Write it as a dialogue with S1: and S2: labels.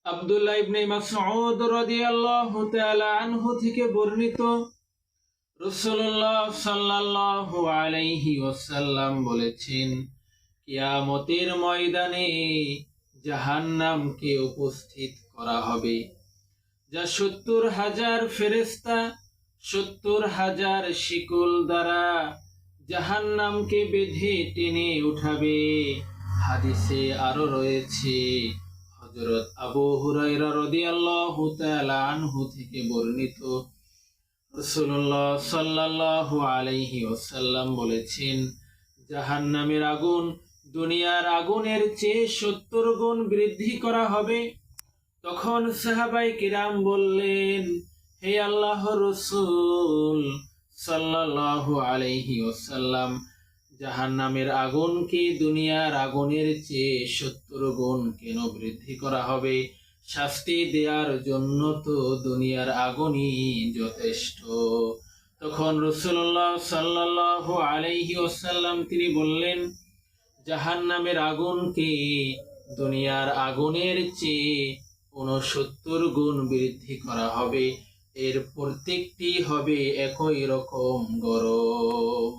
S1: আব্দুল্লাহ ইবনে মাসউদ রাদিয়াল্লাহু তাআলা আনহু থেকে বর্ণিত, রাসূলুল্লাহ সাল্লাল্লাহু আলাইহি ওয়াসাল্লাম বলেছেন, কিয়ামতের ময়দানে জাহান্নামকে উপস্থিত করা হবে, যা 70,000 ফেরেশতা 70,000 শিকল দ্বারা জাহান্নামকে বেঁধে টেনে উঠাবে। হাদিসে আরো রয়েছে, হযরত আবু হুরায়রা রাদিয়াল্লাহু তাআলা আনহু থেকে বর্ণিত, রাসূলুল্লাহ সাল্লাল্লাহু আলাইহি ওয়াসাল্লাম বলেছেন, জাহান্নামের আগুন দুনিয়ার আগুনের চেয়ে 70 গুণ বৃদ্ধি করা হবে। তখন সাহাবায়ে কিরাম বললেন, হে আল্লাহর রাসূল সাল্লাল্লাহু আলাইহি ওয়াসাল্লাম, জাহান্নামের আগুনকে দুনিয়ার আগুনের চেয়ে 70 গুণ কেন বৃদ্ধি করা হবে? শাস্তি দেওয়ার জন্য তো দুনিয়ার আগুনই যথেষ্ট। তখন রাসূলুল্লাহ সাল্লাল্লাহু আলাইহি ওয়াসাল্লাম তিনি বললেন, জাহান্নামের আগুনকে দুনিয়ার আগুনের চেয়ে 69 গুণ বৃদ্ধি করা হবে। এর প্রত্যেকটি হবে একই রকম গরম।